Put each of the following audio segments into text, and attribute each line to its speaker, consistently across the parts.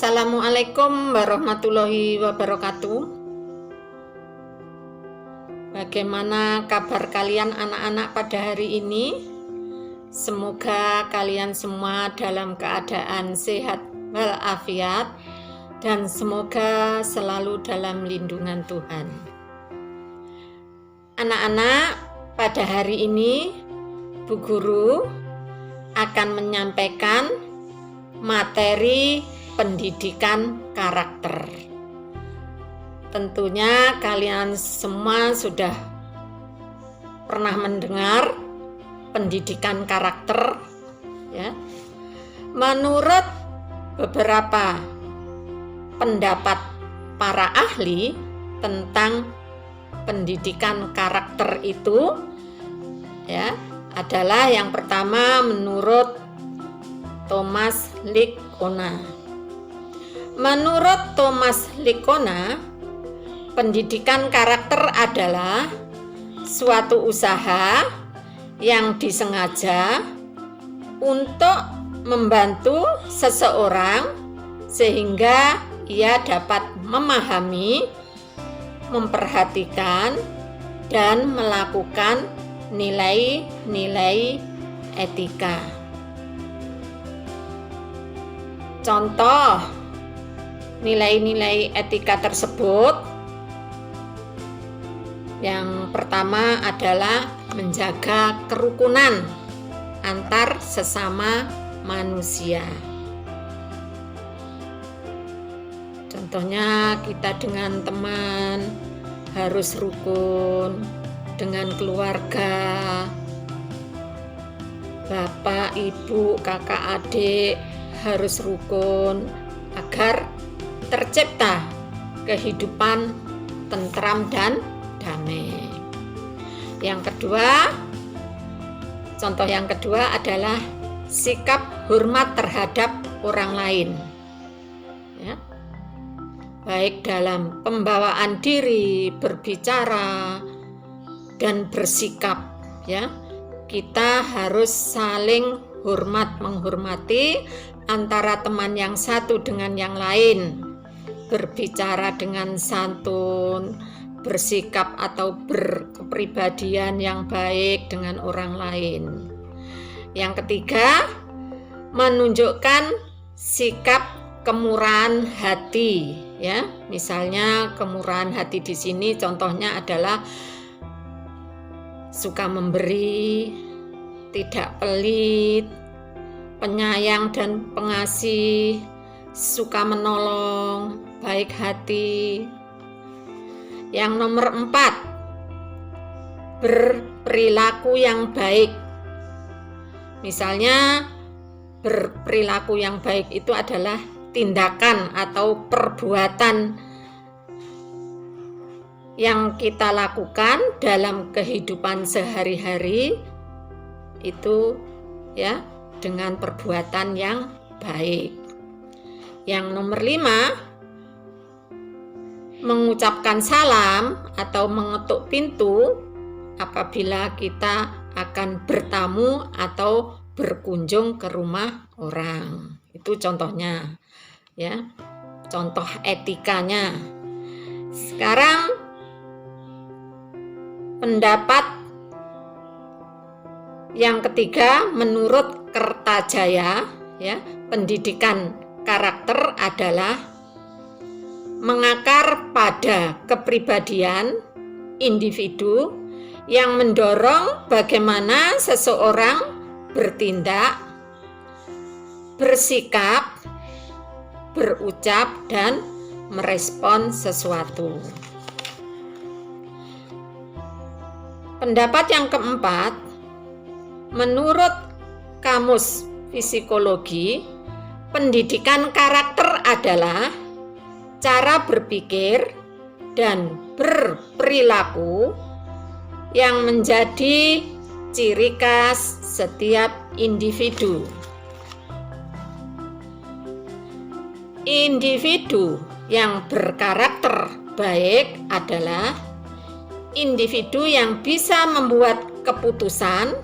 Speaker 1: Assalamualaikum warahmatullahi wabarakatuh. Bagaimana kabar kalian anak-anak pada hari ini? Semoga kalian semua dalam keadaan sehat walafiat dan semoga selalu dalam lindungan Tuhan. Anak-anak, pada hari ini Bu Guru akan menyampaikan materi pendidikan karakter. Tentunya kalian semua sudah pernah mendengar pendidikan karakter, ya. Menurut beberapa pendapat para ahli tentang pendidikan karakter itu, ya, adalah yang pertama menurut Thomas Lickona. Menurut Thomas Lickona, pendidikan karakter adalah suatu usaha yang disengaja untuk membantu seseorang sehingga ia dapat memahami, memperhatikan, dan melakukan nilai-nilai etika. Contoh nilai-nilai etika tersebut, yang pertama adalah menjaga kerukunan antar sesama manusia. Contohnya kita dengan teman harus rukun, dengan keluarga, bapak, ibu, kakak, adik harus rukun agar tercipta kehidupan tentram dan damai. Contoh yang kedua adalah sikap hormat terhadap orang lain, ya. Baik dalam pembawaan diri, berbicara, dan bersikap, ya. Kita harus saling menghormati antara teman yang satu dengan yang lain, berbicara dengan santun, bersikap atau berkepribadian yang baik dengan orang lain. Yang ketiga, menunjukkan sikap kemurahan hati, ya. Misalnya kemurahan hati di sini contohnya adalah suka memberi, tidak pelit, penyayang dan pengasih, suka menolong, baik hati. Yang nomor 4, berperilaku yang baik. Misalnya berperilaku yang baik itu adalah tindakan atau perbuatan yang kita lakukan dalam kehidupan sehari-hari itu, ya, dengan perbuatan yang baik. Yang nomor 5, mengucapkan salam atau mengetuk pintu apabila kita akan bertamu atau berkunjung ke rumah orang. Itu contohnya, ya. Contoh etikanya. Sekarang pendapat yang ketiga menurut Kertajaya, ya, pendidikan karakter adalah mengakar pada kepribadian individu yang mendorong bagaimana seseorang bertindak, bersikap, berucap, dan merespon sesuatu. Pendapat yang keempat, menurut Kamus Psikologi, pendidikan karakter adalah cara berpikir dan berperilaku yang menjadi ciri khas setiap individu. Individu yang berkarakter baik adalah individu yang bisa membuat keputusan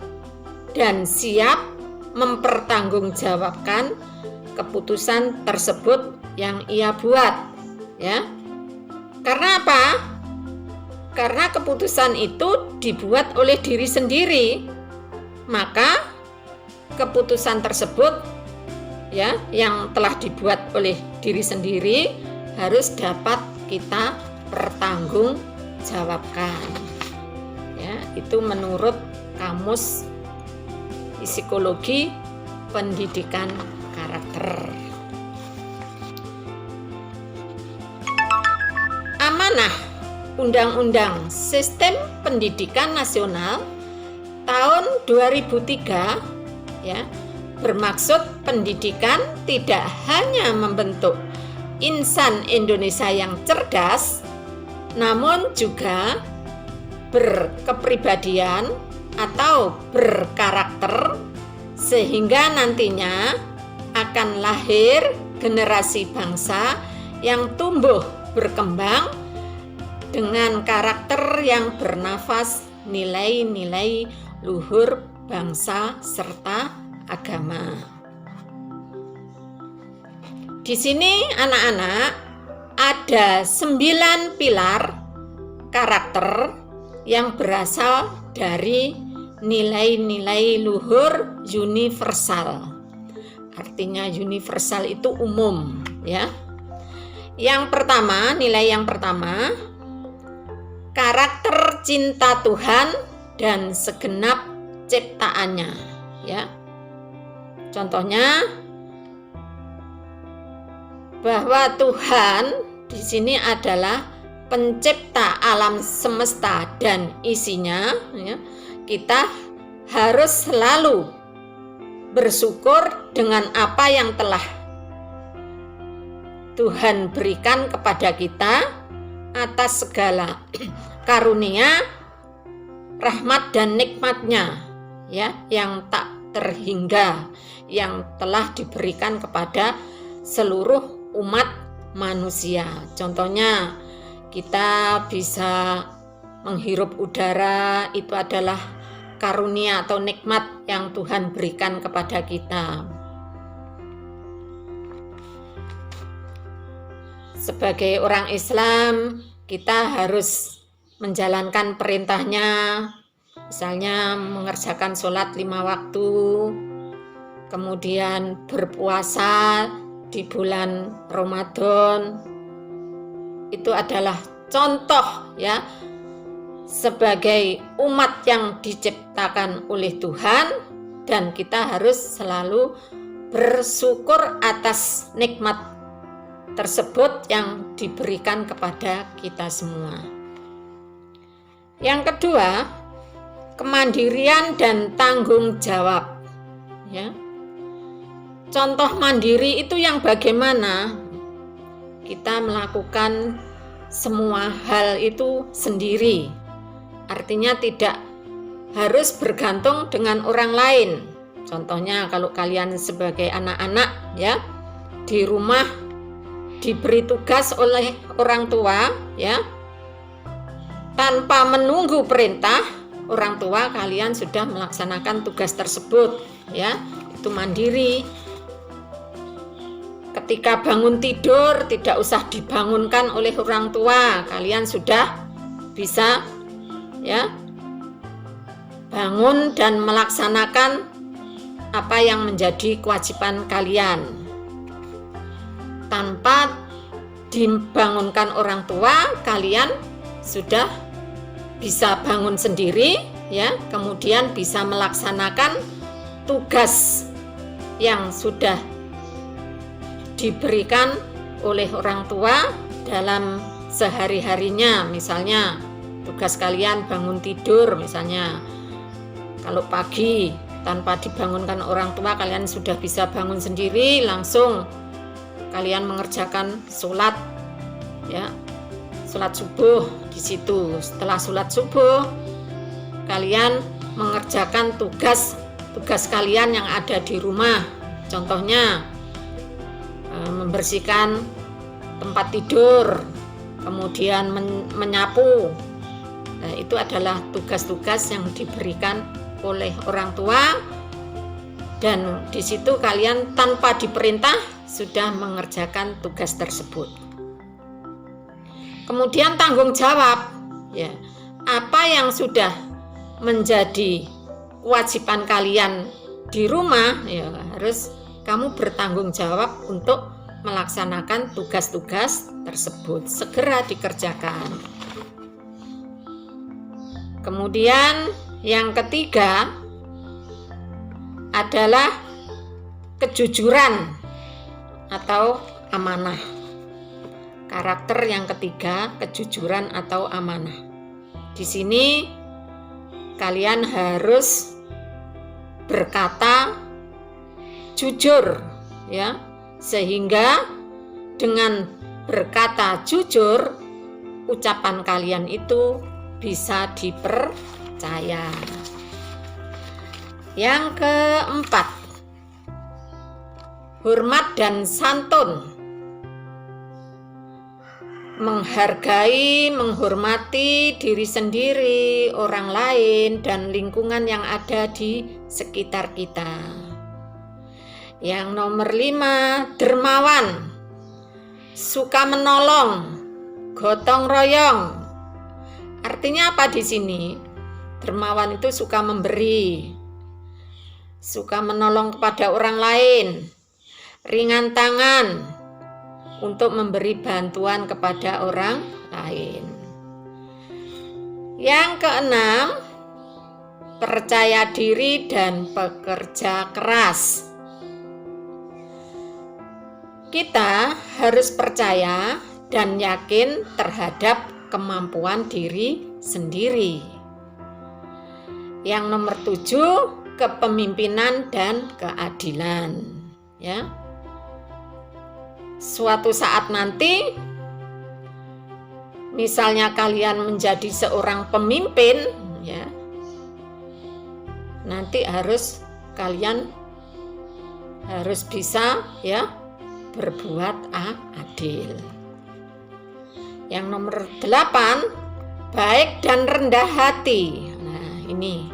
Speaker 1: dan siap mempertanggungjawabkan keputusan tersebut yang ia buat, ya. Karena apa? Karena keputusan itu dibuat oleh diri sendiri, maka keputusan tersebut, ya, yang telah dibuat oleh diri sendiri harus dapat kita pertanggungjawabkan. Ya, itu menurut Kamus Psikologi Pendidikan Karakter. Amanah Undang-Undang Sistem Pendidikan Nasional tahun 2003, ya, bermaksud pendidikan tidak hanya membentuk insan Indonesia yang cerdas, namun juga berkepribadian atau berkarakter, sehingga nantinya akan lahir generasi bangsa yang tumbuh berkembang dengan karakter yang bernafas nilai-nilai luhur bangsa serta agama. Di sini anak-anak ada 9 pilar karakter yang berasal dari nilai-nilai luhur universal. Artinya universal itu umum, ya. Yang pertama, nilai yang pertama, karakter cinta Tuhan dan segenap ciptaannya, ya. Contohnya bahwa Tuhan di sini adalah pencipta alam semesta dan isinya, ya. Kita harus selalu bersyukur dengan apa yang telah Tuhan berikan kepada kita atas segala karunia, rahmat dan nikmatnya, ya, yang tak terhingga yang telah diberikan kepada seluruh umat manusia. Contohnya kita bisa menghirup udara, itu adalah karunia atau nikmat yang Tuhan berikan kepada kita. Sebagai orang Islam, kita harus menjalankan perintahnya, misalnya mengerjakan sholat 5 waktu, kemudian berpuasa di bulan Ramadan. Itu adalah contoh, ya, sebagai umat yang diciptakan oleh Tuhan, dan kita harus selalu bersyukur atas nikmat tersebut yang diberikan kepada kita semua. Yang kedua, kemandirian dan tanggung jawab, ya. Contoh mandiri itu yang bagaimana? Kita melakukan semua hal itu sendiri. Artinya tidak harus bergantung dengan orang lain. Contohnya kalau kalian sebagai anak-anak, ya, di rumah diberi tugas oleh orang tua, ya, tanpa menunggu perintah orang tua, kalian sudah melaksanakan tugas tersebut, ya, itu mandiri. Ketika bangun tidur tidak usah dibangunkan oleh orang tua, kalian sudah bisa, ya, bangun dan melaksanakan apa yang menjadi kewajiban kalian. Tanpa dibangunkan orang tua, kalian sudah bisa bangun sendiri, ya, kemudian bisa melaksanakan tugas yang sudah diberikan oleh orang tua dalam sehari-harinya. Misalnya tugas kalian bangun tidur, misalnya kalau pagi tanpa dibangunkan orang tua, kalian sudah bisa bangun sendiri, langsung kalian mengerjakan sholat, ya, sholat subuh. Di situ setelah sholat subuh kalian mengerjakan tugas kalian yang ada di rumah. Contohnya membersihkan tempat tidur, kemudian menyapu. Nah, itu adalah tugas-tugas yang diberikan oleh orang tua, dan di situ kalian tanpa diperintah sudah mengerjakan tugas tersebut. Kemudian tanggung jawab, ya, apa yang sudah menjadi kewajiban kalian di rumah, ya harus kamu bertanggung jawab untuk melaksanakan tugas-tugas tersebut, segera dikerjakan. Kemudian yang ketiga adalah kejujuran atau amanah. Karakter yang ketiga, kejujuran atau amanah. Di sini kalian harus berkata jujur, ya, sehingga dengan berkata jujur ucapan kalian itu bisa dipercaya. Yang keempat, hormat dan santun. Menghargai, menghormati diri sendiri, orang lain, dan lingkungan yang ada di sekitar kita. Yang nomor 5, dermawan, suka menolong, gotong royong. Artinya apa di sini? Dermawan itu suka memberi, suka menolong kepada orang lain, ringan tangan untuk memberi bantuan kepada orang lain. Yang keenam, percaya diri dan bekerja keras. Kita harus percaya dan yakin terhadap kemampuan diri sendiri. Yang nomor 7, kepemimpinan dan keadilan, ya. Suatu saat nanti, misalnya kalian menjadi seorang pemimpin, ya, nanti kalian harus bisa, ya, berbuat adil. Yang nomor 8, baik dan rendah hati. Nah, ini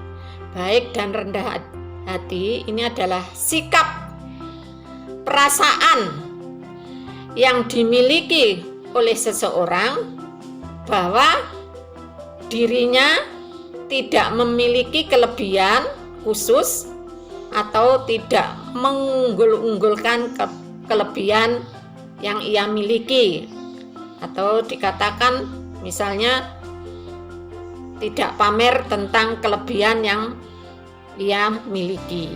Speaker 1: baik dan rendah hati ini adalah sikap, perasaan yang dimiliki oleh seseorang bahwa dirinya tidak memiliki kelebihan khusus atau tidak mengunggul-unggulkan kelebihan yang ia miliki, atau dikatakan misalnya tidak pamer tentang kelebihan yang ia miliki.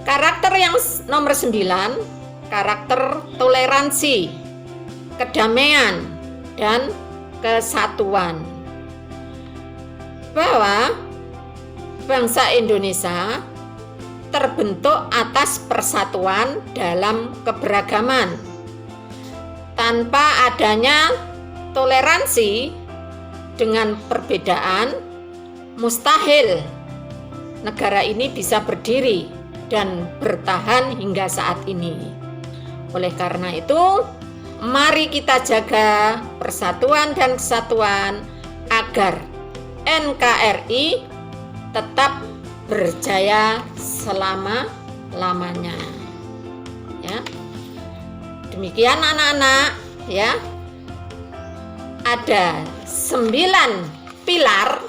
Speaker 1: Karakter yang nomor 9, karakter toleransi, kedamaian, dan kesatuan. Bahwa bangsa Indonesia terbentuk atas persatuan dalam keberagaman. Tanpa adanya toleransi dengan perbedaan, mustahil negara ini bisa berdiri dan bertahan hingga saat ini. Oleh karena itu, mari kita jaga persatuan dan kesatuan agar NKRI tetap berjaya selama-lamanya. Ya. Demikian anak-anak, ya. Ada 9 pilar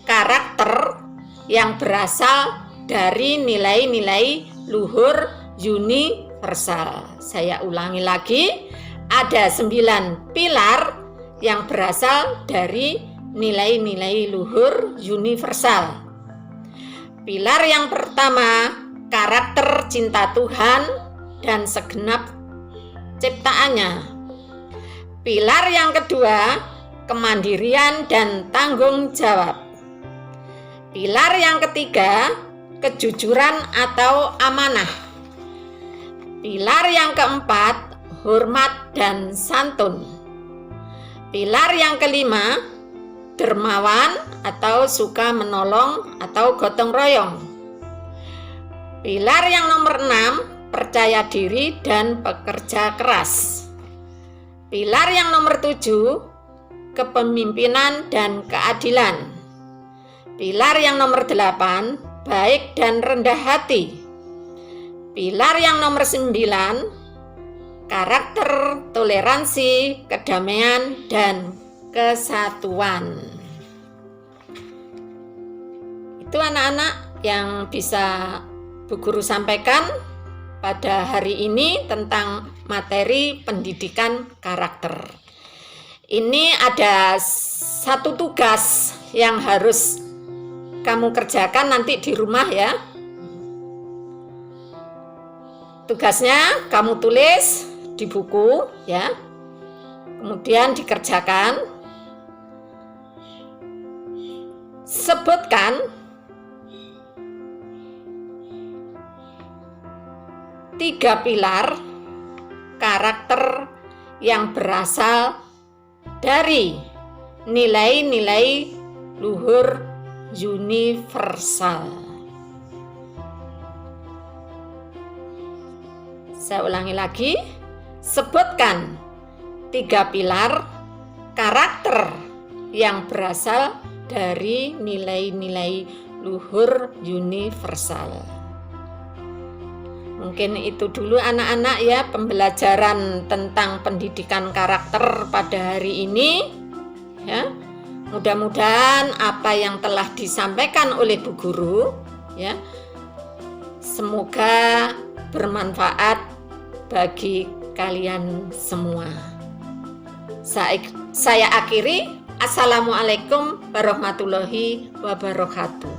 Speaker 1: karakter yang berasal dari nilai-nilai luhur universal. Saya ulangi lagi, ada 9 pilar yang berasal dari nilai-nilai luhur universal. Pilar yang pertama, karakter cinta Tuhan dan segenap ciptaannya. Pilar yang kedua, kemandirian dan tanggung jawab. Pilar yang ketiga, kejujuran atau amanah. Pilar yang keempat, hormat dan santun. Pilar yang kelima, dermawan atau suka menolong atau gotong royong. Pilar yang nomor 6, percaya diri dan bekerja keras. Pilar yang nomor 7, kepemimpinan dan keadilan. Pilar yang nomor 8, baik dan rendah hati. Pilar yang nomor 9, karakter, toleransi, kedamaian, dan kesatuan. Itu anak-anak yang bisa Bu Guru sampaikan pada hari ini tentang materi pendidikan karakter. Ini ada satu tugas yang harus kamu kerjakan nanti di rumah ya. Tugasnya kamu tulis di buku ya, kemudian dikerjakan. Sebutkan 3 pilar karakter yang berasal dari nilai-nilai luhur universal. Saya ulangi lagi, sebutkan 3 pilar karakter yang berasal dari nilai-nilai luhur universal. Mungkin itu dulu anak-anak ya pembelajaran tentang pendidikan karakter pada hari ini ya. Mudah-mudahan apa yang telah disampaikan oleh Bu Guru ya semoga bermanfaat bagi kalian semua. Saya akhiri. Assalamualaikum warahmatullahi wabarakatuh.